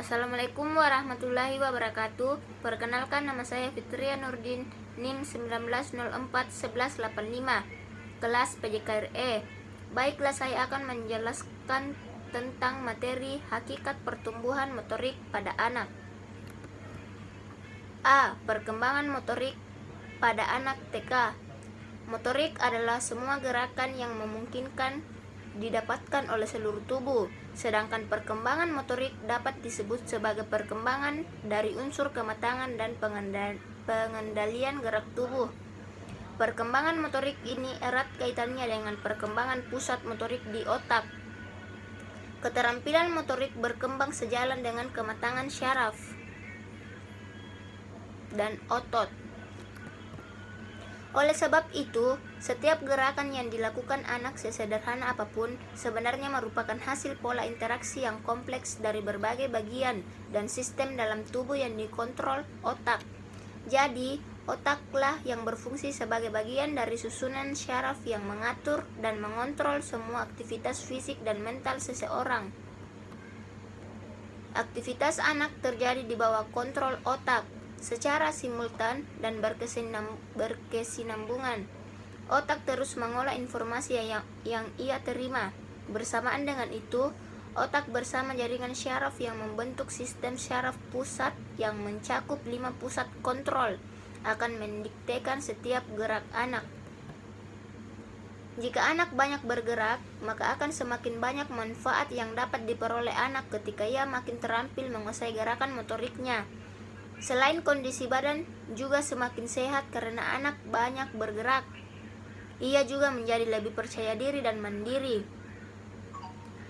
Assalamualaikum warahmatullahi wabarakatuh. Perkenalkan, nama saya Fitria Nurdin, NIM 19041185, kelas PJKRE. Baiklah, saya akan menjelaskan tentang materi hakikat pertumbuhan motorik pada anak. A. Perkembangan motorik pada anak TK. Motorik adalah semua gerakan yang memungkinkan didapatkan oleh seluruh tubuh, sedangkan perkembangan motorik dapat disebut sebagai perkembangan dari unsur kematangan dan pengendalian gerak tubuh. Perkembangan motorik ini erat kaitannya dengan perkembangan pusat motorik di otak. Keterampilan motorik berkembang sejalan dengan kematangan syaraf dan otot. Oleh sebab itu, setiap gerakan yang dilakukan anak, sesederhana apapun, sebenarnya merupakan hasil pola interaksi yang kompleks dari berbagai bagian dan sistem dalam tubuh yang dikontrol otak. Jadi, otaklah yang berfungsi sebagai bagian dari susunan syaraf yang mengatur dan mengontrol semua aktivitas fisik dan mental seseorang. Aktivitas anak terjadi di bawah kontrol otak secara simultan dan berkesinambungan. Otak terus mengolah informasi yang ia terima. Bersamaan dengan itu, otak bersama jaringan syaraf yang membentuk sistem syaraf pusat yang mencakup 5 pusat kontrol akan mendiktekan setiap gerak anak. Jika anak banyak bergerak, maka akan semakin banyak manfaat yang dapat diperoleh anak ketika ia makin terampil menguasai gerakan motoriknya. Selain kondisi badan juga semakin sehat karena anak banyak bergerak, ia juga menjadi lebih percaya diri dan mandiri.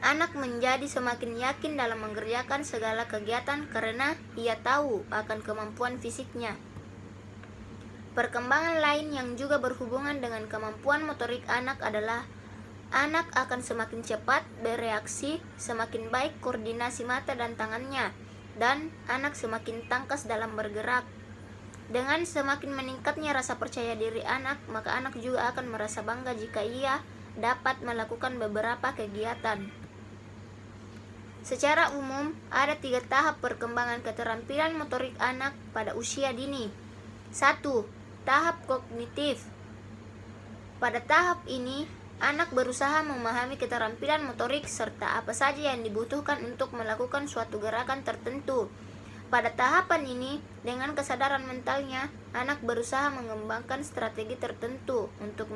Anak menjadi semakin yakin dalam mengerjakan segala kegiatan karena ia tahu akan kemampuan fisiknya. Perkembangan lain yang juga berhubungan dengan kemampuan motorik anak adalah anak akan semakin cepat bereaksi, semakin baik koordinasi mata dan tangannya, dan anak semakin tangkas dalam bergerak. Dengan semakin meningkatnya rasa percaya diri anak, maka anak juga akan merasa bangga jika ia dapat melakukan beberapa kegiatan. Secara umum, ada 3 tahap perkembangan keterampilan motorik anak pada usia dini. 1. Tahap kognitif. Pada tahap ini, anak berusaha memahami keterampilan motorik serta apa saja yang dibutuhkan untuk melakukan suatu gerakan tertentu. Pada tahapan ini, dengan kesadaran mentalnya, anak berusaha mengembangkan strategi tertentu untuk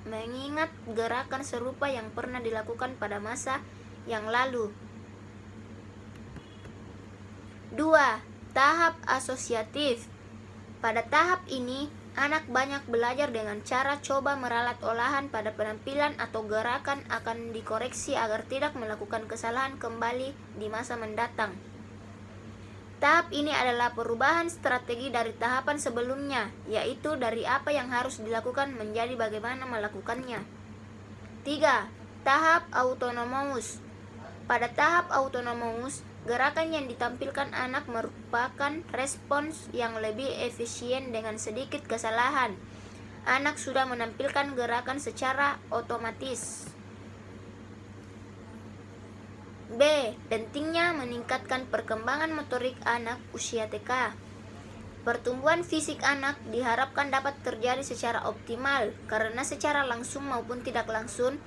mengingat gerakan serupa yang pernah dilakukan pada masa yang lalu. 2. Tahap asosiatif. Pada tahap ini, anak banyak belajar dengan cara coba meralat olahan pada penampilan atau gerakan akan dikoreksi agar tidak melakukan kesalahan kembali di masa mendatang. Tahap ini adalah perubahan strategi dari tahapan sebelumnya, yaitu dari apa yang harus dilakukan menjadi bagaimana melakukannya. 3. Tahap autonomous. Pada tahap autonomous, gerakan yang ditampilkan anak merupakan respons yang lebih efisien dengan sedikit kesalahan. Anak sudah menampilkan gerakan secara otomatis. B. Pentingnya meningkatkan perkembangan motorik anak usia TK. Pertumbuhan fisik anak diharapkan dapat terjadi secara optimal karena secara langsung maupun tidak langsung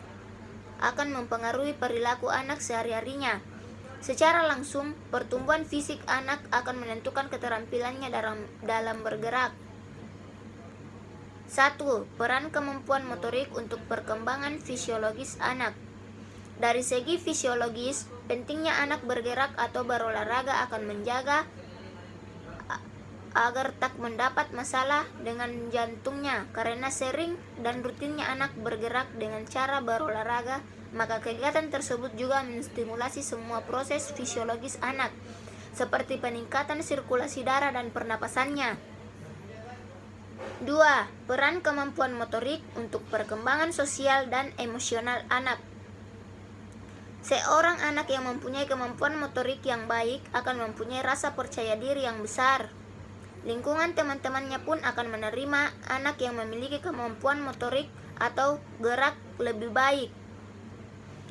akan mempengaruhi perilaku anak sehari-harinya. Secara langsung, pertumbuhan fisik anak akan menentukan keterampilannya dalam bergerak. 1. Peran kemampuan motorik untuk perkembangan fisiologis anak. Dari segi fisiologis, pentingnya anak bergerak atau berolahraga akan menjaga agar tak mendapat masalah dengan jantungnya. Karena sering dan rutinnya anak bergerak dengan cara berolahraga, maka kegiatan tersebut juga menstimulasi semua proses fisiologis anak, seperti peningkatan sirkulasi darah dan pernapasannya. 2. Peran kemampuan motorik untuk perkembangan sosial dan emosional anak. Seorang anak yang mempunyai kemampuan motorik yang baik akan mempunyai rasa percaya diri yang besar. Lingkungan teman-temannya pun akan menerima anak yang memiliki kemampuan motorik atau gerak lebih baik.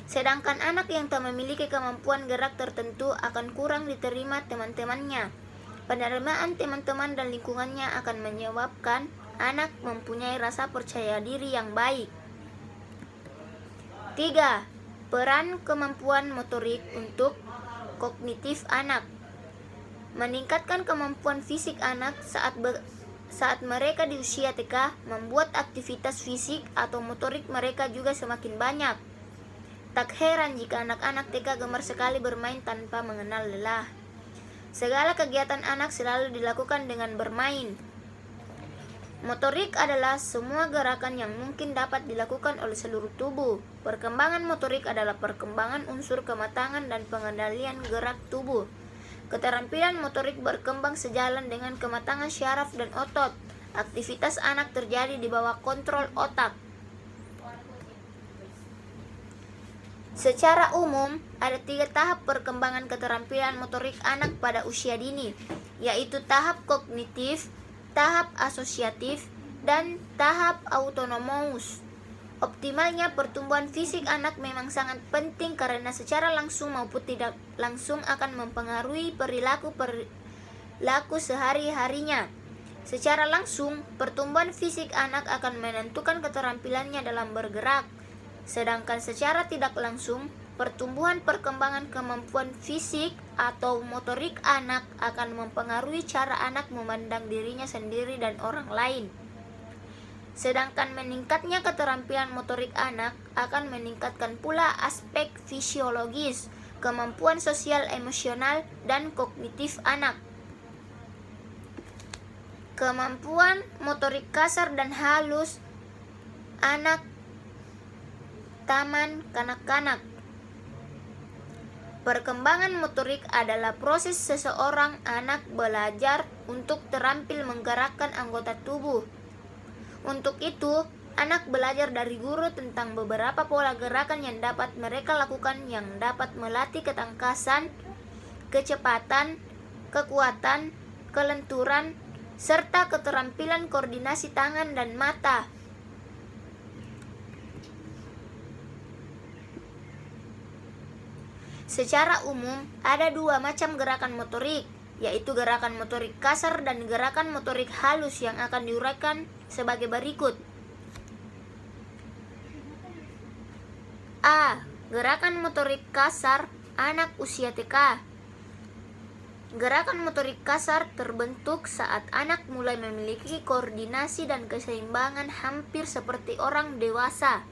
Sedangkan anak yang tak memiliki kemampuan gerak tertentu akan kurang diterima teman-temannya. Penerimaan teman-teman dan lingkungannya akan menyebabkan anak mempunyai rasa percaya diri yang baik. 3. Peran kemampuan motorik untuk kognitif anak. Meningkatkan kemampuan fisik anak saat mereka di usia TK membuat aktivitas fisik atau motorik mereka juga semakin banyak. Tak heran jika anak-anak TK gemar sekali bermain tanpa mengenal lelah. Segala kegiatan anak selalu dilakukan dengan bermain. Motorik adalah semua gerakan yang mungkin dapat dilakukan oleh seluruh tubuh. Perkembangan motorik adalah perkembangan unsur kematangan dan pengendalian gerak tubuh. Keterampilan motorik berkembang sejalan dengan kematangan syaraf dan otot. Aktivitas anak terjadi di bawah kontrol otak. Secara umum, ada 3 tahap perkembangan keterampilan motorik anak pada usia dini, yaitu tahap kognitif, tahap asosiatif, dan tahap autonomous. Optimalnya pertumbuhan fisik anak memang sangat penting karena secara langsung maupun tidak langsung akan mempengaruhi perilaku sehari-harinya. Secara langsung, pertumbuhan fisik anak akan menentukan keterampilannya dalam bergerak. Sedangkan secara tidak langsung, pertumbuhan perkembangan kemampuan fisik atau motorik anak akan mempengaruhi cara anak memandang dirinya sendiri dan orang lain. Sedangkan meningkatnya keterampilan motorik anak akan meningkatkan pula aspek fisiologis, kemampuan sosial emosional, dan kognitif anak. Kemampuan motorik kasar dan halus anak taman kanak-kanak. Perkembangan motorik adalah proses seseorang anak belajar untuk terampil menggerakkan anggota tubuh. Untuk itu, anak belajar dari guru tentang beberapa pola gerakan yang dapat mereka lakukan yang dapat melatih ketangkasan, kecepatan, kekuatan, kelenturan, serta keterampilan koordinasi tangan dan mata. Secara umum, ada 2 macam gerakan motorik, yaitu gerakan motorik kasar dan gerakan motorik halus yang akan diuraikan sebagai berikut. A. Gerakan motorik kasar anak usia TK. Gerakan motorik kasar terbentuk saat anak mulai memiliki koordinasi dan keseimbangan hampir seperti orang dewasa.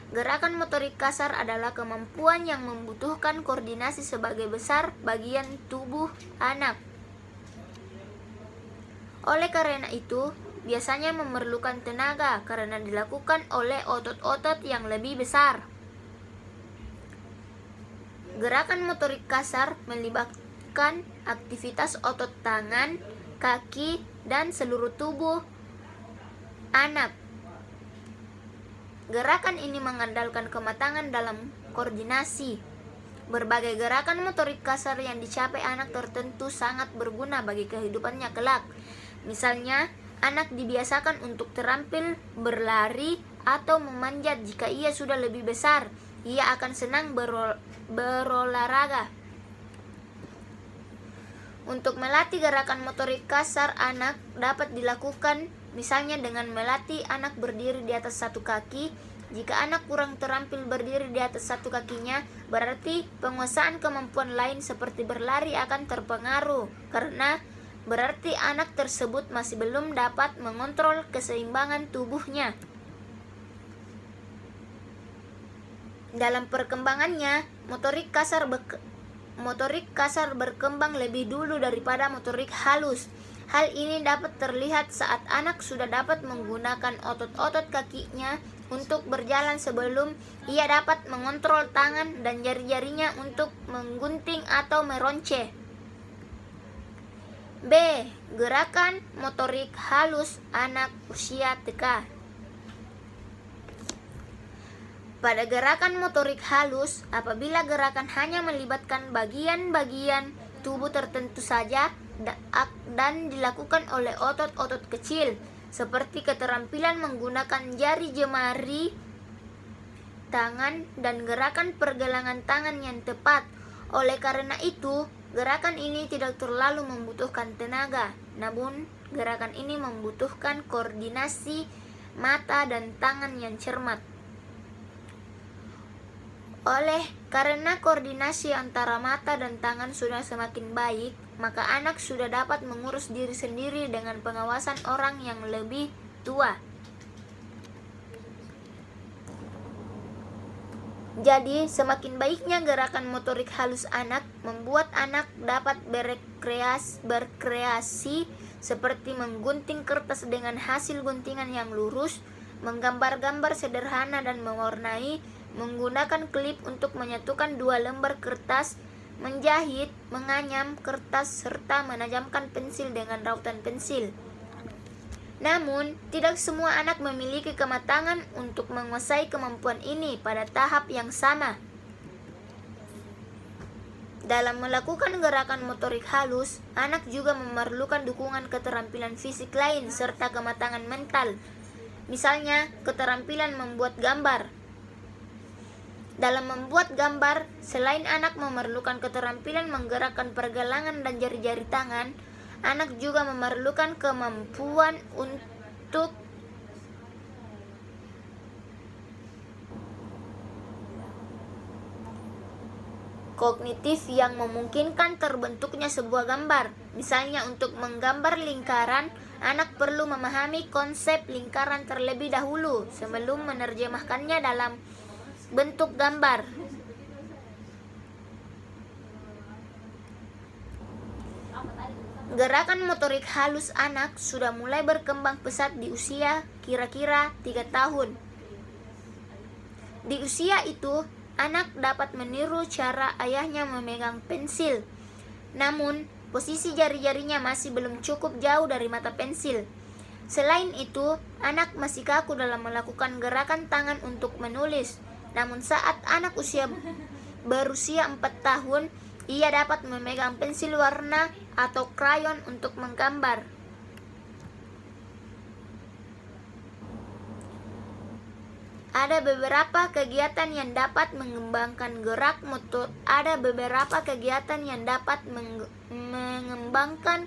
Gerakan motorik kasar adalah kemampuan yang membutuhkan koordinasi sebagai besar bagian tubuh anak. Oleh karena itu, biasanya memerlukan tenaga karena dilakukan oleh otot-otot yang lebih besar. Gerakan motorik kasar melibatkan aktivitas otot tangan, kaki, dan seluruh tubuh anak. Gerakan ini mengandalkan kematangan dalam koordinasi. Berbagai gerakan motorik kasar yang dicapai anak tertentu sangat berguna bagi kehidupannya kelak. Misalnya, anak dibiasakan untuk terampil berlari atau memanjat. Jika ia sudah lebih besar, ia akan senang berolahraga. Untuk melatih gerakan motorik kasar anak dapat dilakukan misalnya dengan melatih anak berdiri di atas satu kaki. Jika anak kurang terampil berdiri di atas satu kakinya, berarti penguasaan kemampuan lain seperti berlari akan terpengaruh, karena berarti anak tersebut masih belum dapat mengontrol keseimbangan tubuhnya. Dalam perkembangannya, motorik kasar berkembang lebih dulu daripada motorik halus. Hal ini dapat terlihat saat anak sudah dapat menggunakan otot-otot kakinya untuk berjalan sebelum ia dapat mengontrol tangan dan jari-jarinya untuk menggunting atau meronce. B. Gerakan motorik halus anak usia TK. Pada gerakan motorik halus, apabila gerakan hanya melibatkan bagian-bagian tubuh tertentu saja dan dilakukan oleh otot-otot kecil, seperti keterampilan menggunakan jari jemari, tangan, dan gerakan pergelangan tangan yang tepat. Oleh karena itu, gerakan ini tidak terlalu membutuhkan tenaga, namun gerakan ini membutuhkan koordinasi mata dan tangan yang cermat. Oleh karena koordinasi antara mata dan tangan sudah semakin baik, maka anak sudah dapat mengurus diri sendiri dengan pengawasan orang yang lebih tua. Jadi, semakin baiknya gerakan motorik halus anak membuat anak dapat berkreasi seperti menggunting kertas dengan hasil guntingan yang lurus, menggambar-gambar sederhana dan mewarnai, menggunakan klip untuk menyatukan dua lembar kertas, menjahit, menganyam kertas, serta menajamkan pensil dengan rautan pensil. Namun, tidak semua anak memiliki kematangan untuk menguasai kemampuan ini pada tahap yang sama. Dalam melakukan gerakan motorik halus, anak juga memerlukan dukungan keterampilan fisik lain serta kematangan mental. Misalnya, keterampilan membuat gambar. Dalam membuat gambar, selain anak memerlukan keterampilan menggerakkan pergelangan dan jari-jari tangan, anak juga memerlukan kemampuan untuk kognitif yang memungkinkan terbentuknya sebuah gambar. Misalnya, untuk menggambar lingkaran, anak perlu memahami konsep lingkaran terlebih dahulu sebelum menerjemahkannya dalam bentuk gambar. Gerakan motorik halus anak sudah mulai berkembang pesat di usia kira-kira 3 tahun. Di usia itu, anak dapat meniru cara ayahnya memegang pensil. Namun, posisi jari-jarinya masih belum cukup jauh dari mata pensil. Selain itu, anak masih kaku dalam melakukan gerakan tangan untuk menulis. Namun saat anak berusia 4 tahun, ia dapat memegang pensil warna atau krayon untuk menggambar. Ada beberapa kegiatan yang dapat mengembangkan mengembangkan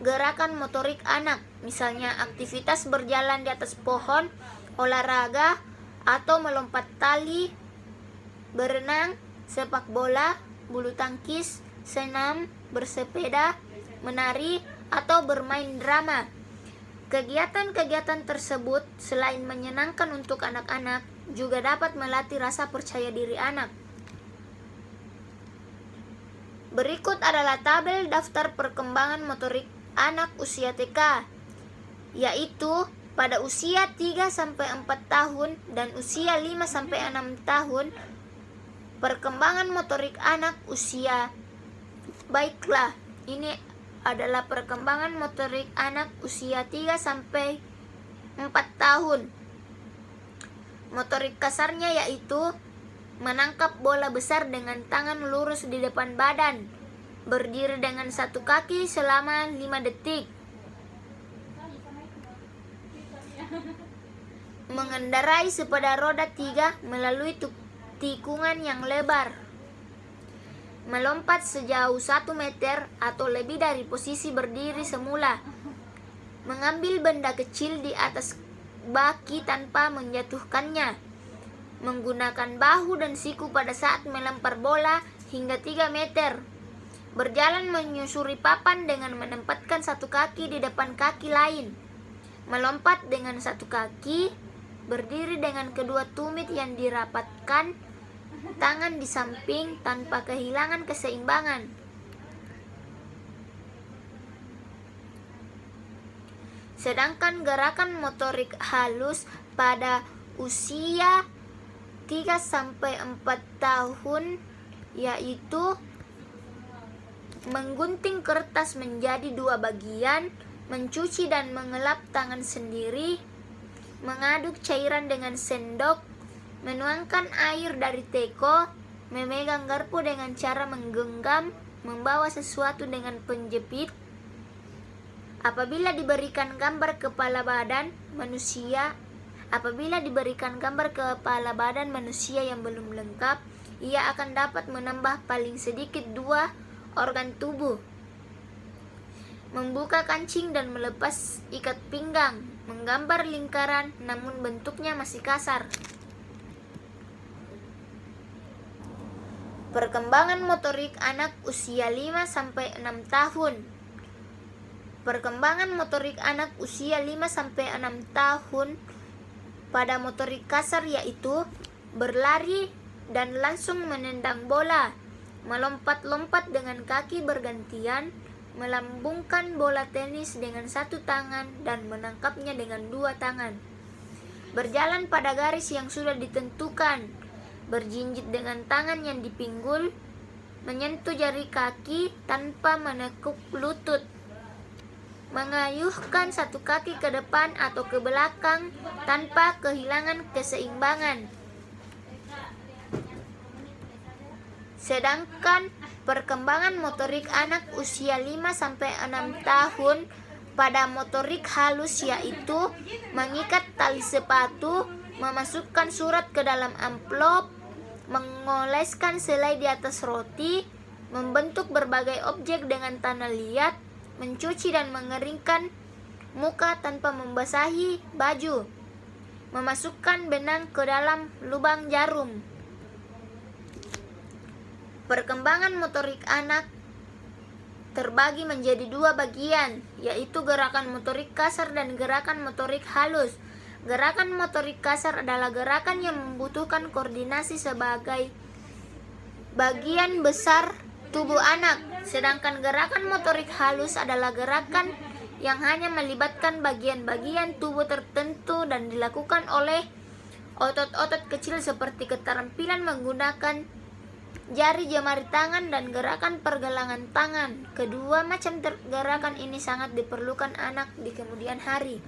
gerakan motorik anak, misalnya aktivitas berjalan di atas pohon, olahraga, atau melompat tali, berenang, sepak bola, bulu tangkis, senam, bersepeda, menari, atau bermain drama. Kegiatan-kegiatan tersebut selain menyenangkan untuk anak-anak, juga dapat melatih rasa percaya diri anak. Berikut adalah tabel daftar perkembangan motorik anak usia TK, yaitu pada usia 3-4 tahun dan usia 5-6 tahun. Perkembangan motorik anak usia baiklah, ini adalah perkembangan motorik anak usia 3-4 tahun. Motorik kasarnya yaitu menangkap bola besar dengan tangan lurus di depan badan, berdiri dengan satu kaki selama 5 detik, mengendarai sepeda roda 3 melalui tikungan yang lebar, melompat sejauh 1 meter atau lebih dari posisi berdiri semula, mengambil benda kecil di atas baki tanpa menjatuhkannya, menggunakan bahu dan siku pada saat melempar bola hingga 3 meter, berjalan menyusuri papan dengan menempatkan satu kaki di depan kaki lain, melompat dengan satu kaki, berdiri dengan kedua tumit yang dirapatkan, tangan di samping tanpa kehilangan keseimbangan. Sedangkan gerakan motorik halus pada usia 3-4 tahun yaitu menggunting kertas menjadi 2 bagian, mencuci dan mengelap tangan sendiri, mengaduk cairan dengan sendok, menuangkan air dari teko, memegang garpu dengan cara menggenggam, membawa sesuatu dengan penjepit. Apabila diberikan gambar kepala badan manusia, Apabila diberikan gambar kepala badan manusia yang belum lengkap, ia akan dapat menambah paling sedikit 2 organ tubuh. Membuka kancing dan melepas ikat pinggang, menggambar lingkaran namun bentuknya masih kasar. Perkembangan motorik anak usia 5-6 tahun. Perkembangan motorik anak usia 5-6 tahun pada motorik kasar yaitu berlari dan langsung menendang bola, melompat-lompat dengan kaki bergantian, melambungkan bola tenis dengan 1 tangan dan menangkapnya dengan 2 tangan, berjalan pada garis yang sudah ditentukan, berjinjit dengan tangan yang dipinggul, menyentuh jari kaki tanpa menekuk lutut, mengayuhkan 1 kaki ke depan atau ke belakang tanpa kehilangan keseimbangan. Sedangkan perkembangan motorik anak usia 5-6 tahun pada motorik halus yaitu mengikat tali sepatu, memasukkan surat ke dalam amplop, mengoleskan selai di atas roti, membentuk berbagai objek dengan tanah liat, mencuci dan mengeringkan muka tanpa membasahi baju, memasukkan benang ke dalam lubang jarum. Perkembangan motorik anak terbagi menjadi 2 bagian, yaitu gerakan motorik kasar dan gerakan motorik halus. Gerakan motorik kasar adalah gerakan yang membutuhkan koordinasi sebagai bagian besar tubuh anak, sedangkan gerakan motorik halus adalah gerakan yang hanya melibatkan bagian-bagian tubuh tertentu dan dilakukan oleh otot-otot kecil seperti keterampilan menggunakan jari jemari tangan dan gerakan pergelangan tangan. Kedua macam gerakan ini sangat diperlukan anak di kemudian hari.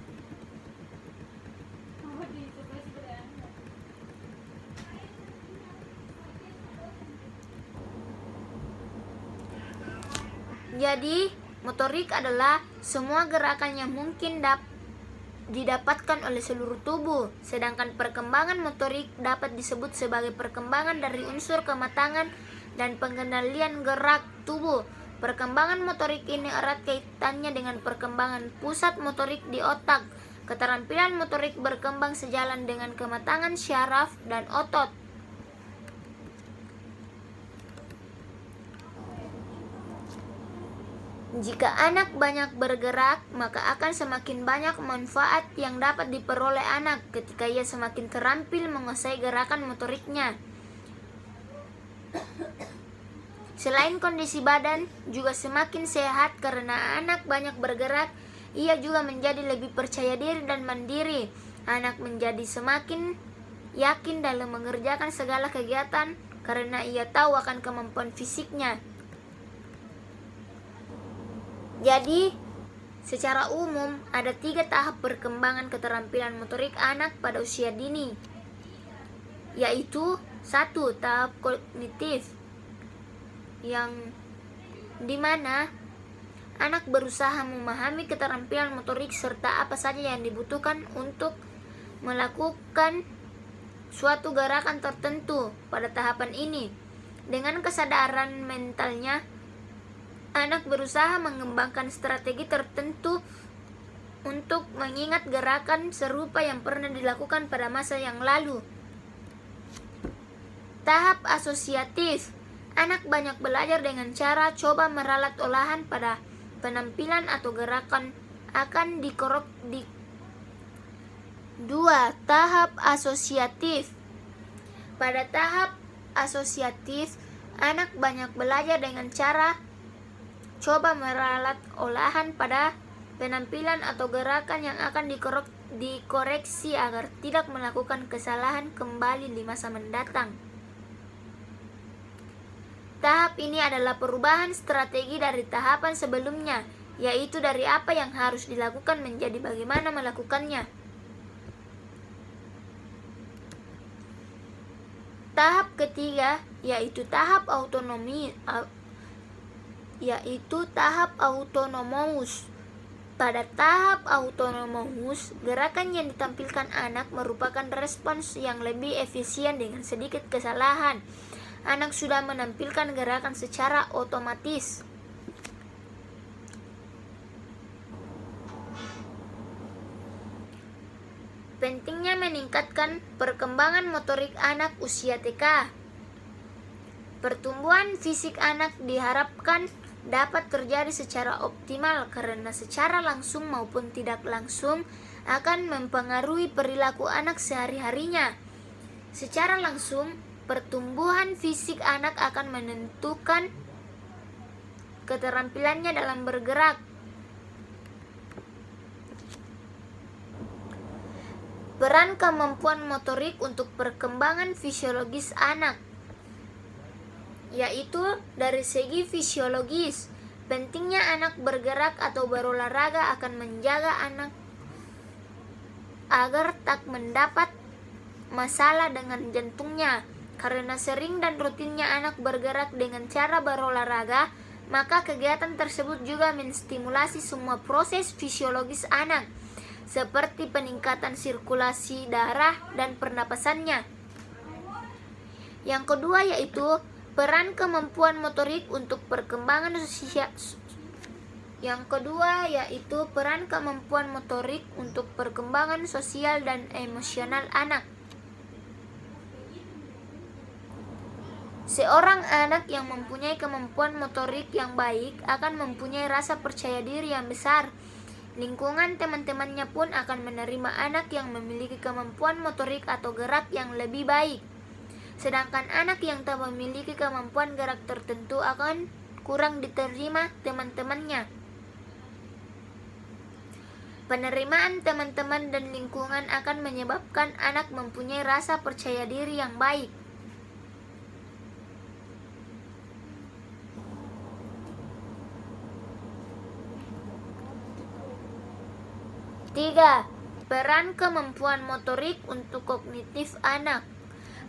Jadi, motorik adalah semua gerakan yang mungkin didapatkan oleh seluruh tubuh, sedangkan perkembangan motorik dapat disebut sebagai perkembangan dari unsur kematangan dan pengendalian gerak tubuh. Perkembangan motorik ini erat kaitannya dengan perkembangan pusat motorik di otak. Keterampilan motorik berkembang sejalan dengan kematangan syaraf dan otot. Jika anak banyak bergerak, maka akan semakin banyak manfaat yang dapat diperoleh anak ketika ia semakin terampil menguasai gerakan motoriknya. Selain kondisi badan juga semakin sehat karena anak banyak bergerak, ia juga menjadi lebih percaya diri dan mandiri. Anak menjadi semakin yakin dalam mengerjakan segala kegiatan karena ia tahu akan kemampuan fisiknya. Jadi, secara umum ada 3 tahap perkembangan keterampilan motorik anak pada usia dini, yaitu 1. Tahap kognitif, yang dimana anak berusaha memahami keterampilan motorik serta apa saja yang dibutuhkan untuk melakukan suatu gerakan tertentu. Pada tahapan ini, dengan kesadaran mentalnya, anak berusaha mengembangkan strategi tertentu untuk mengingat gerakan serupa yang pernah dilakukan pada masa yang lalu. Tahap asosiatif, anak banyak belajar dengan cara coba meralat olahan pada penampilan atau gerakan akan dikorek di 2. Tahap asosiatif. Pada tahap asosiatif, anak banyak belajar dengan cara coba meralat olahan pada penampilan atau gerakan yang akan dikoreksi agar tidak melakukan kesalahan kembali di masa mendatang. Tahap ini adalah perubahan strategi dari tahapan sebelumnya, yaitu dari apa yang harus dilakukan menjadi bagaimana melakukannya. Tahap ketiga yaitu tahap autonomous. Pada tahap autonomous, gerakan yang ditampilkan anak merupakan respons yang lebih efisien dengan sedikit kesalahan. Anak sudah menampilkan gerakan secara otomatis. Pentingnya meningkatkan perkembangan motorik anak usia TK. Pertumbuhan fisik anak diharapkan dapat terjadi secara optimal karena secara langsung maupun tidak langsung akan mempengaruhi perilaku anak sehari-harinya. Secara langsung, pertumbuhan fisik anak akan menentukan keterampilannya dalam bergerak. Peran kemampuan motorik untuk perkembangan fisiologis anak, yaitu dari segi fisiologis, pentingnya anak bergerak atau berolahraga akan menjaga anak agar tak mendapat masalah dengan jantungnya. Karena sering dan rutinnya anak bergerak dengan cara berolahraga, maka kegiatan tersebut juga menstimulasi semua proses fisiologis anak, seperti peningkatan sirkulasi darah dan pernapasannya. Yang kedua yaitu peran kemampuan motorik untuk perkembangan sosial. Yang kedua yaitu peran kemampuan motorik untuk perkembangan sosial dan emosional anak. Seorang anak yang mempunyai kemampuan motorik yang baik akan mempunyai rasa percaya diri yang besar. Lingkungan teman-temannya pun akan menerima anak yang memiliki kemampuan motorik atau gerak yang lebih baik. Sedangkan anak yang tak memiliki kemampuan gerak tertentu akan kurang diterima teman-temannya. Penerimaan teman-teman dan lingkungan akan menyebabkan anak mempunyai rasa percaya diri yang baik. Tiga, peran kemampuan motorik untuk kognitif anak.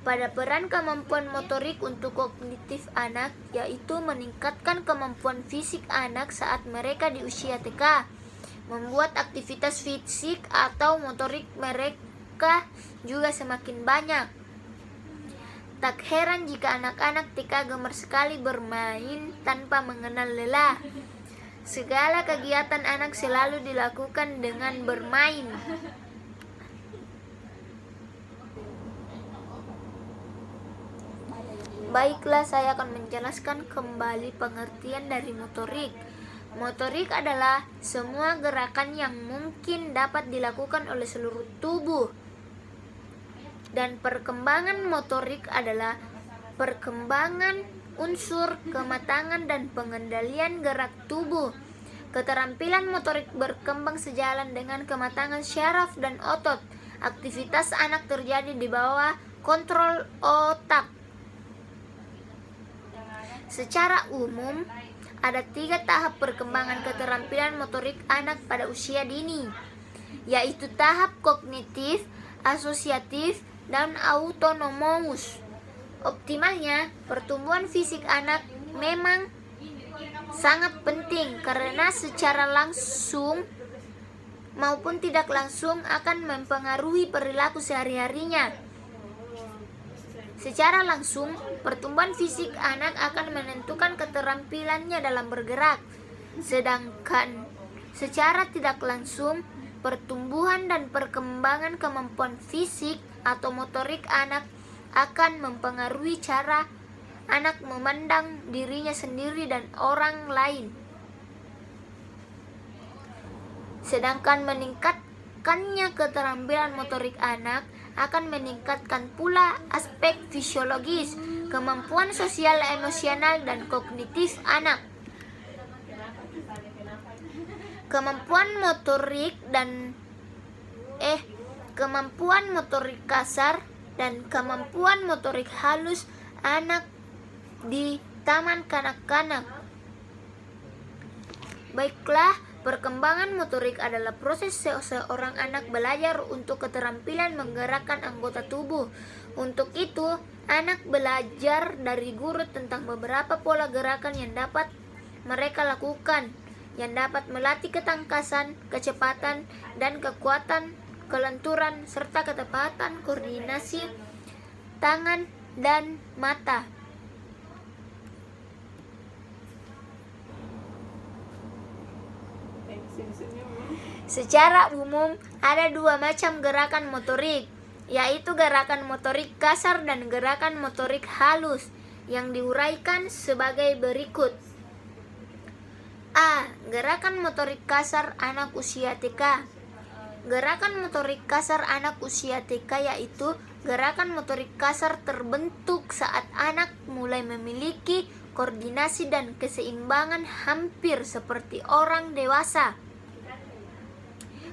Pada peran kemampuan motorik untuk kognitif anak, yaitu meningkatkan kemampuan fisik anak saat mereka di usia TK, membuat aktivitas fisik atau motorik mereka juga semakin banyak. Tak heran jika anak-anak TK gemar sekali bermain tanpa mengenal lelah. Segala kegiatan anak selalu dilakukan dengan bermain. Baiklah, saya akan menjelaskan kembali pengertian dari motorik. Motorik adalah semua gerakan yang mungkin dapat dilakukan oleh seluruh tubuh. Dan perkembangan motorik adalah perkembangan unsur kematangan dan pengendalian gerak tubuh. Keterampilan motorik berkembang sejalan dengan kematangan syaraf dan otot. Aktivitas anak terjadi di bawah kontrol otak. Secara umum, ada 3 tahap perkembangan keterampilan motorik anak pada usia dini, yaitu tahap kognitif, asosiatif, dan autonomous. Optimalnya, pertumbuhan fisik anak memang sangat penting karena secara langsung maupun tidak langsung akan mempengaruhi perilaku sehari-harinya. Secara langsung, pertumbuhan fisik anak akan menentukan keterampilannya dalam bergerak. Sedangkan secara tidak langsung, pertumbuhan dan perkembangan kemampuan fisik atau motorik anak akan mempengaruhi cara anak memandang dirinya sendiri dan orang lain. Sedangkan meningkatkannya keterampilan motorik anak akan meningkatkan pula aspek fisiologis, kemampuan sosial, emosional, dan kognitif anak. Kemampuan motorik kasar dan kemampuan motorik halus anak di taman kanak-kanak. Baiklah, perkembangan motorik adalah proses seorang anak belajar untuk keterampilan menggerakkan anggota tubuh. Untuk itu, anak belajar dari guru tentang beberapa pola gerakan yang dapat mereka lakukan. yang dapat melatih ketangkasan, kecepatan, dan kekuatan, kelenturan, serta ketepatan koordinasi tangan dan mata. Secara umum, ada dua macam gerakan motorik, yaitu gerakan motorik kasar dan gerakan motorik halus, yang diuraikan sebagai berikut. A. Gerakan motorik kasar anak usia TK. Gerakan motorik kasar anak usia TK yaitu gerakan motorik kasar terbentuk saat anak mulai memiliki koordinasi dan keseimbangan hampir seperti orang dewasa.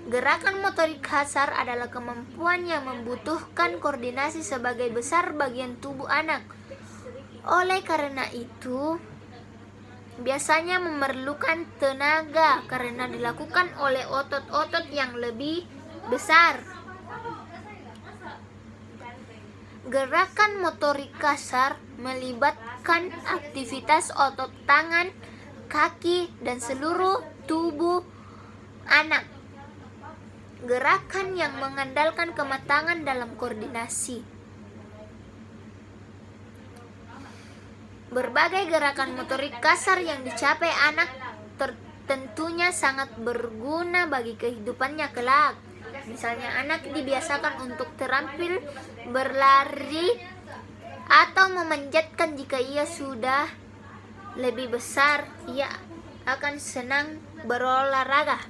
Gerakan motorik kasar adalah kemampuan yang membutuhkan koordinasi sebagai besar bagian tubuh anak. Oleh karena itu, biasanya memerlukan tenaga karena dilakukan oleh otot-otot yang lebih besar. Gerakan motorik kasar melibatkan aktivitas otot tangan, kaki, dan seluruh tubuh anak. Gerakan yang mengandalkan kematangan dalam koordinasi. Berbagai gerakan motorik kasar yang dicapai anak tentunya sangat berguna bagi kehidupannya kelak. Misalnya anak dibiasakan untuk terampil berlari atau memanjatkan. Jika ia sudah lebih besar, ia akan senang berolahraga.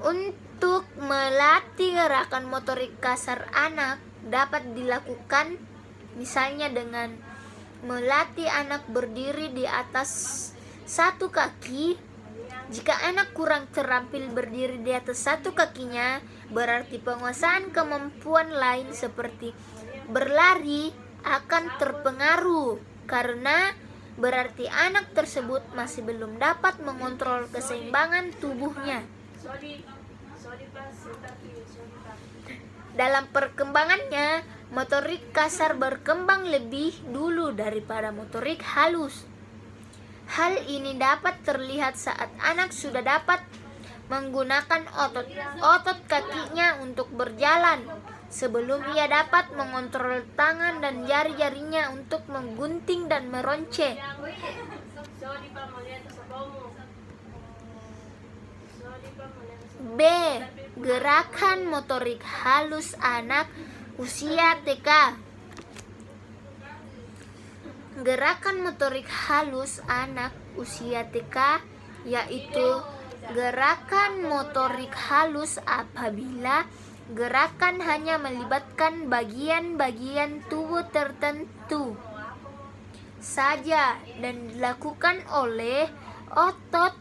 Untuk melatih gerakan motorik kasar anak dapat dilakukan misalnya dengan melatih anak berdiri di atas satu kaki. Jika anak kurang terampil berdiri di atas satu kakinya, berarti penguasaan kemampuan lain seperti berlari akan terpengaruh, karena berarti anak tersebut masih belum dapat mengontrol keseimbangan tubuhnya. Dalam perkembangannya, motorik kasar berkembang lebih dulu daripada motorik halus. Hal ini dapat terlihat saat anak sudah dapat menggunakan otot kakinya untuk berjalan, sebelum ia dapat mengontrol tangan dan jari-jarinya untuk menggunting dan meronce. B. Gerakan motorik halus anak usia TK. Gerakan motorik halus anak usia TK yaitu gerakan motorik halus apabila gerakan hanya melibatkan bagian-bagian tubuh tertentu saja dan dilakukan oleh otot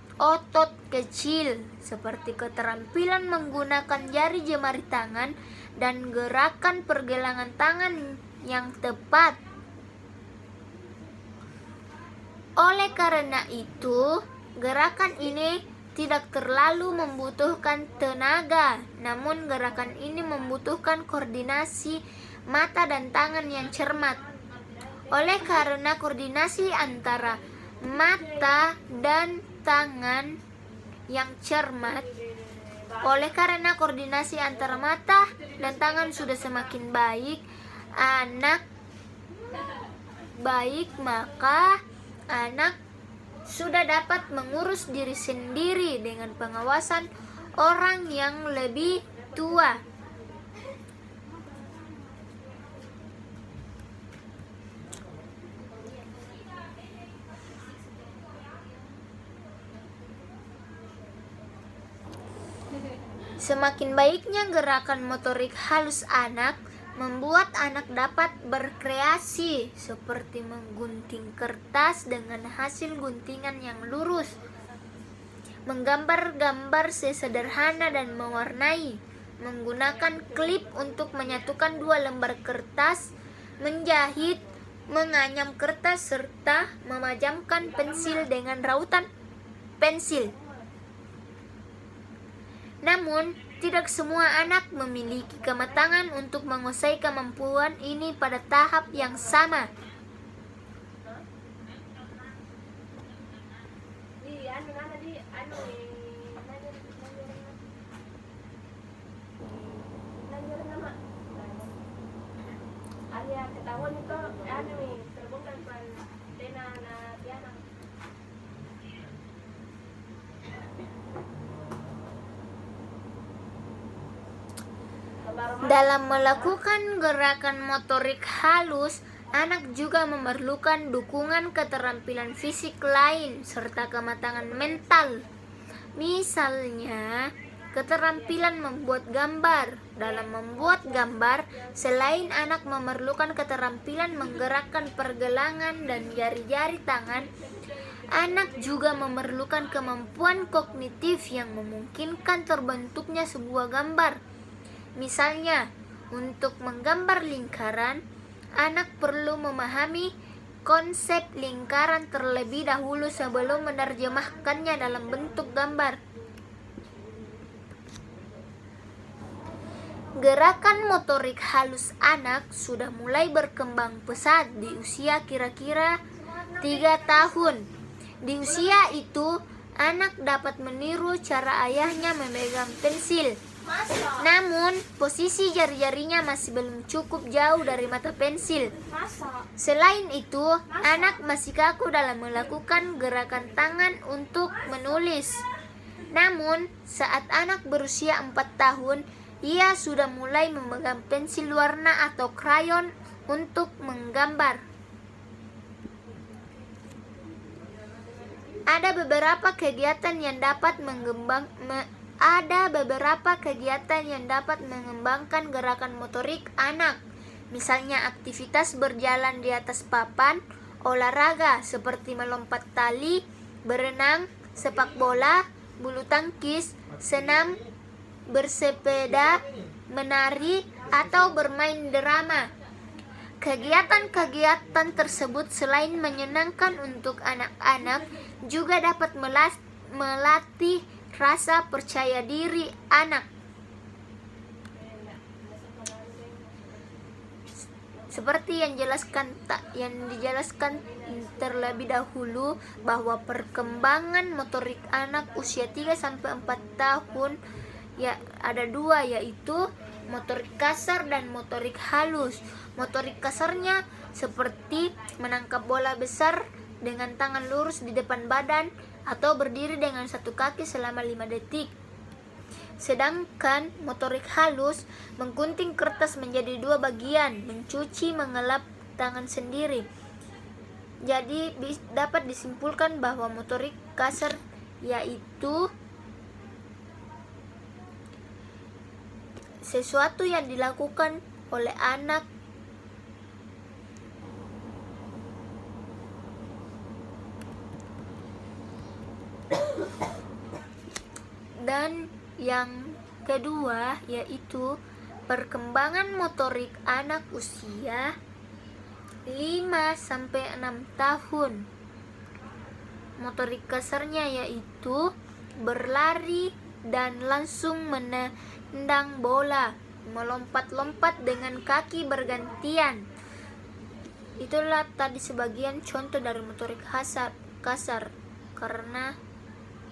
kecil, seperti keterampilan menggunakan jari jemari tangan dan gerakan pergelangan tangan yang tepat. Oleh karena itu, gerakan ini tidak terlalu membutuhkan tenaga, namun gerakan ini membutuhkan koordinasi mata dan tangan yang cermat. Oleh karena koordinasi antara mata dan tangan yang cermat, sudah semakin baik, maka anak sudah dapat mengurus diri sendiri dengan pengawasan orang yang lebih tua. Semakin baiknya gerakan motorik halus anak membuat anak dapat berkreasi, seperti menggunting kertas dengan hasil guntingan yang lurus, menggambar gambar sesederhana dan mewarnai, menggunakan klip untuk menyatukan dua lembar kertas, menjahit, menganyam kertas, serta memajamkan pensil dengan rautan pensil. Namun, tidak semua anak memiliki kematangan untuk menguasai kemampuan ini pada tahap yang sama. ketahuan itu terbongkar antena na Tiana. Dalam melakukan gerakan motorik halus, anak juga memerlukan dukungan keterampilan fisik lain serta kematangan mental. Misalnya, keterampilan membuat gambar. Dalam membuat gambar, selain anak memerlukan keterampilan menggerakkan pergelangan dan jari-jari tangan, anak juga memerlukan kemampuan kognitif yang memungkinkan terbentuknya sebuah gambar. Misalnya, untuk menggambar lingkaran, anak perlu memahami konsep lingkaran terlebih dahulu sebelum menerjemahkannya dalam bentuk gambar. Gerakan motorik halus anak sudah mulai berkembang pesat di usia kira-kira 3 tahun. Di usia itu, anak dapat meniru cara ayahnya memegang pensil. Namun, posisi jari-jarinya masih belum cukup jauh dari mata pensil. Selain itu, anak masih kaku dalam melakukan gerakan tangan untuk menulis. Namun, saat anak berusia 4 tahun, ia sudah mulai memegang pensil warna atau krayon untuk menggambar. Ada beberapa kegiatan yang dapat mengembangkan gerakan motorik anak. Misalnya aktivitas berjalan di atas papan, olahraga seperti melompat tali, berenang, sepak bola, bulu tangkis, senam, bersepeda, menari, atau bermain drama. Kegiatan-kegiatan tersebut selain menyenangkan untuk anak-anak, juga dapat melatih rasa percaya diri anak. Seperti yang dijelaskan terlebih dahulu bahwa perkembangan motorik anak usia 3-4 tahun ya ada dua, yaitu motorik kasar dan motorik halus. Motorik kasarnya seperti menangkap bola besar dengan tangan lurus di depan badan atau berdiri dengan satu kaki selama 5 detik. Sedangkan motorik halus menggunting kertas menjadi 2 bagian, mencuci, mengelap tangan sendiri. Jadi dapat disimpulkan bahwa motorik kasar yaitu sesuatu yang dilakukan oleh anak dan yang kedua yaitu perkembangan motorik anak usia 5-6 tahun. Motorik kasarnya yaitu berlari dan langsung menendang bola, melompat-lompat dengan kaki bergantian. Itulah tadi sebagian contoh dari motorik kasar karena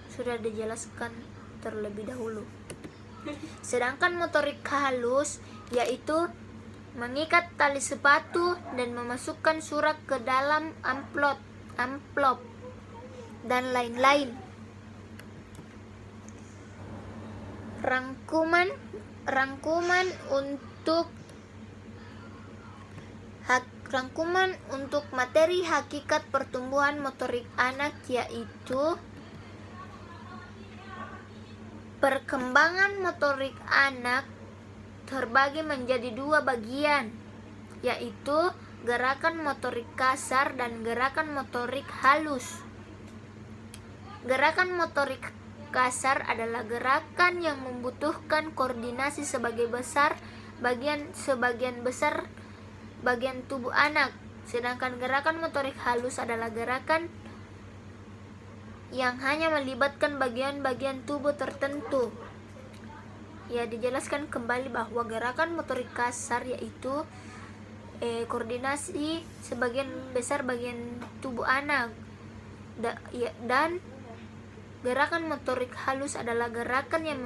sudah dijelaskan terlebih dahulu. Sedangkan motorik halus yaitu mengikat tali sepatu dan memasukkan surat ke dalam amplop dan lain-lain. Rangkuman untuk materi hakikat pertumbuhan motorik anak yaitu perkembangan motorik anak terbagi menjadi 2 bagian, yaitu gerakan motorik kasar dan gerakan motorik halus. Gerakan motorik kasar adalah gerakan yang membutuhkan koordinasi sebagian besar bagian tubuh anak. Sedangkan gerakan motorik halus adalah gerakan yang hanya melibatkan bagian-bagian tubuh tertentu. Ya, dijelaskan kembali bahwa gerakan motorik kasar yaitu koordinasi sebagian besar bagian tubuh anak dan Gerakan motorik halus adalah gerakan yang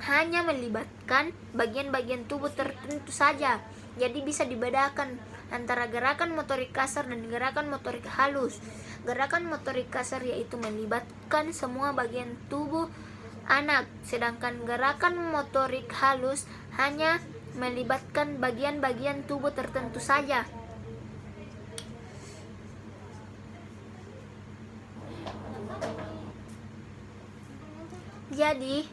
hanya melibatkan bagian-bagian tubuh tertentu saja. Jadi bisa dibedakan antara gerakan motorik kasar dan gerakan motorik halus. Gerakan motorik kasar yaitu melibatkan semua bagian tubuh anak, sedangkan gerakan motorik halus hanya melibatkan bagian-bagian tubuh tertentu saja. Jadi,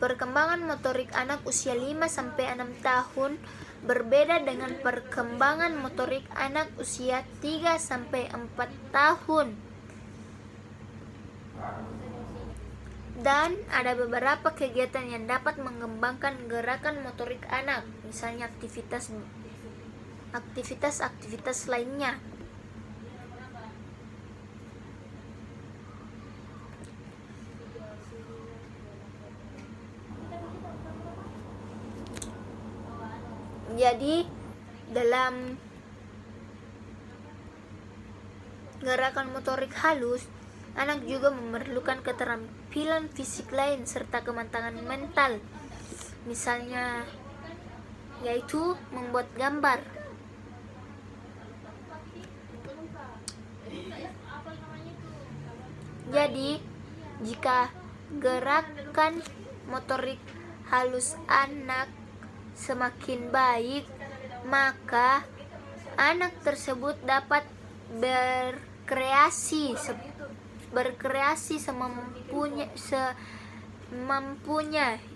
perkembangan motorik anak usia 5-6 tahun berbeda dengan perkembangan motorik anak usia 3-4 tahun. Dan ada beberapa kegiatan yang dapat mengembangkan gerakan motorik anak, misalnya aktivitas lainnya. Jadi dalam gerakan motorik halus, anak juga memerlukan keterampilan fisik lain serta kematangan mental, misalnya yaitu membuat gambar. Jadi jika gerakan motorik halus anak semakin baik, maka anak tersebut dapat berkreasi semampunya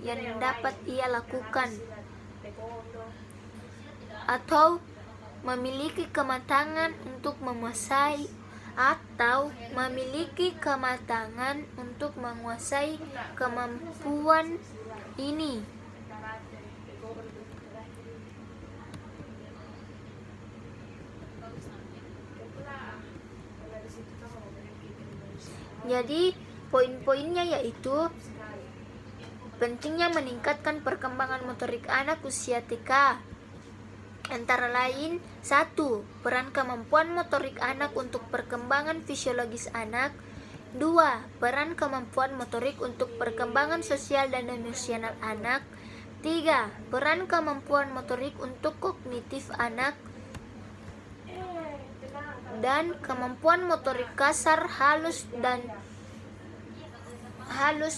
yang dapat ia lakukan, atau memiliki kematangan untuk menguasai kemampuan ini. Jadi poin-poinnya yaitu pentingnya meningkatkan perkembangan motorik anak usia TK. Antara lain, 1. Peran kemampuan motorik anak untuk perkembangan fisiologis anak. 2. Peran kemampuan motorik untuk perkembangan sosial dan emosional anak. 3. Peran kemampuan motorik untuk kognitif anak. Dan kemampuan motorik kasar halus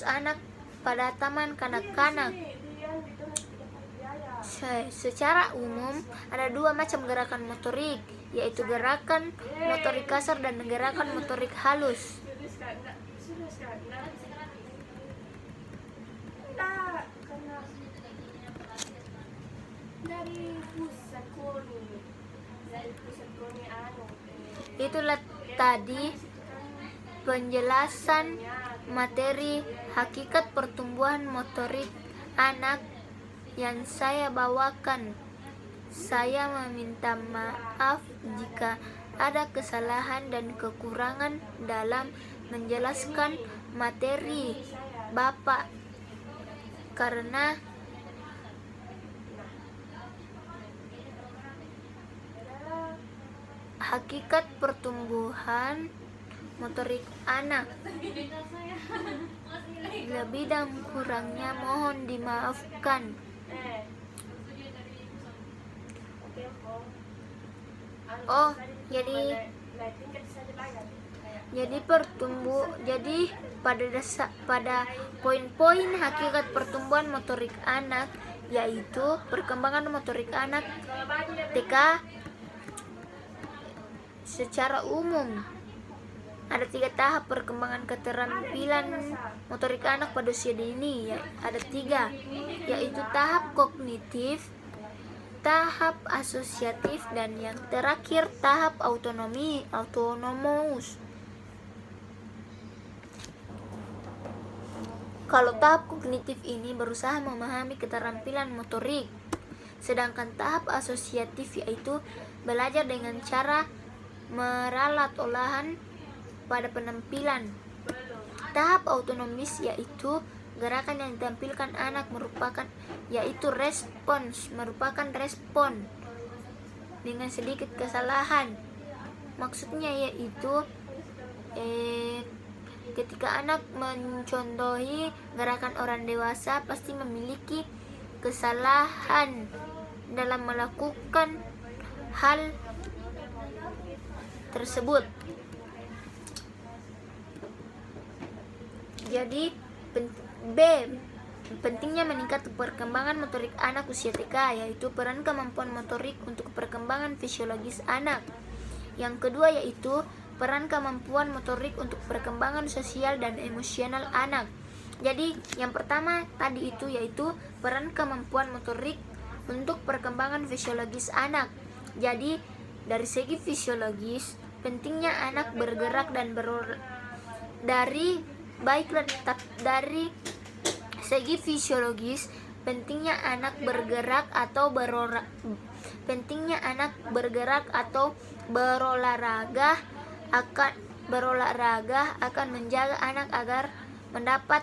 anak pada taman kanak-kanak. Secara umum ada 2 macam gerakan motorik, yaitu gerakan motorik kasar dan gerakan motorik halus. Itulah tadi penjelasan materi hakikat pertumbuhan motorik anak yang saya bawakan. Saya meminta maaf jika ada kesalahan dan kekurangan dalam menjelaskan materi Bapak, karena hakikat pertumbuhan motorik anak lebih dan kurangnya mohon dimaafkan. Jadi pada poin-poin hakikat pertumbuhan motorik anak, yaitu perkembangan motorik anak TK secara umum. Ada 3 tahap perkembangan keterampilan motorik anak pada usia dini. Ada 3, yaitu tahap kognitif, tahap asosiatif, dan yang terakhir tahap autonomous. Kalau tahap kognitif ini berusaha memahami keterampilan motorik, sedangkan tahap asosiatif yaitu belajar dengan cara meralat olahan pada penampilan. Tahap autonomis yaitu gerakan yang ditampilkan anak merupakan respon dengan sedikit kesalahan. Maksudnya yaitu ketika anak mencontohi gerakan orang dewasa pasti memiliki kesalahan dalam melakukan hal tersebut. Jadi pentingnya meningkat perkembangan motorik anak usia TK, yaitu peran kemampuan motorik untuk perkembangan fisiologis anak. Yang kedua yaitu peran kemampuan motorik untuk perkembangan sosial dan emosional anak. Jadi yang pertama tadi itu yaitu peran kemampuan motorik untuk perkembangan fisiologis anak. Jadi dari segi fisiologis pentingnya anak bergerak dan dari segi fisiologis pentingnya anak bergerak atau berolahraga akan menjaga anak agar mendapat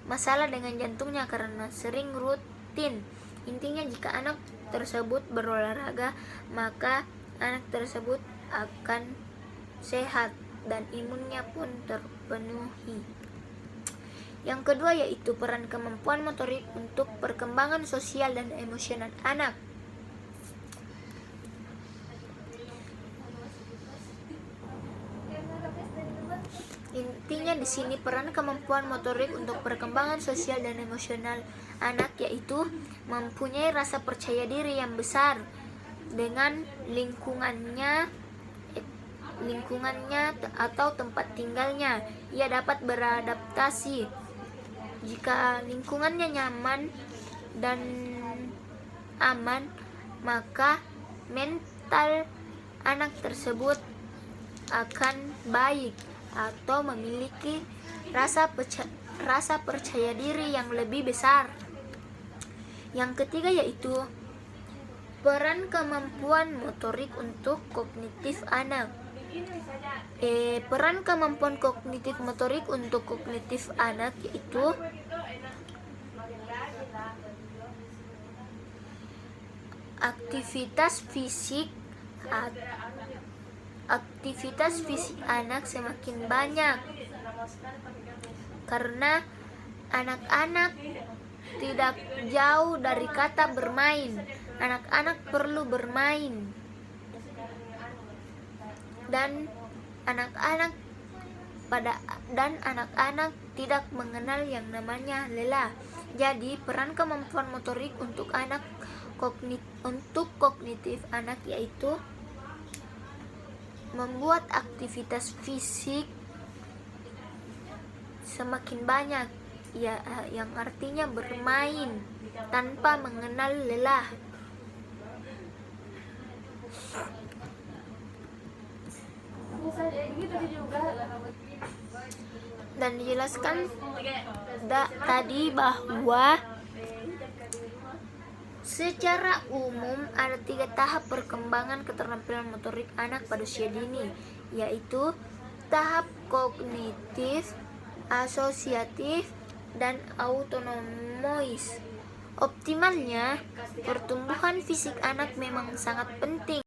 masalah dengan jantungnya karena sering rutin. Intinya jika anak tersebut berolahraga, maka anak tersebut akan sehat dan imunnya pun terpenuhi. Yang kedua yaitu peran kemampuan motorik untuk perkembangan sosial dan emosional anak. Intinya di sini peran kemampuan motorik untuk perkembangan sosial dan emosional anak yaitu mempunyai rasa percaya diri yang besar dengan lingkungannya atau tempat tinggalnya. Ia dapat beradaptasi jika lingkungannya nyaman dan aman, maka mental anak tersebut akan baik atau memiliki rasa percaya diri yang lebih besar. Yang ketiga yaitu peran kemampuan motorik untuk kognitif anak. Peran kemampuan kognitif motorik untuk kognitif anak yaitu aktivitas fisik anak semakin banyak karena anak-anak tidak jauh dari kata bermain. Anak-anak perlu bermain dan anak-anak tidak mengenal yang namanya lelah. Jadi peran kemampuan motorik untuk kognitif anak yaitu membuat aktivitas fisik semakin banyak, yang artinya bermain tanpa mengenal lelah. Dan dijelaskan tadi bahwa secara umum ada 3 tahap perkembangan keterampilan motorik anak pada usia dini, yaitu tahap kognitif, asosiatif, dan autonomis. Optimalnya, pertumbuhan fisik anak memang sangat penting.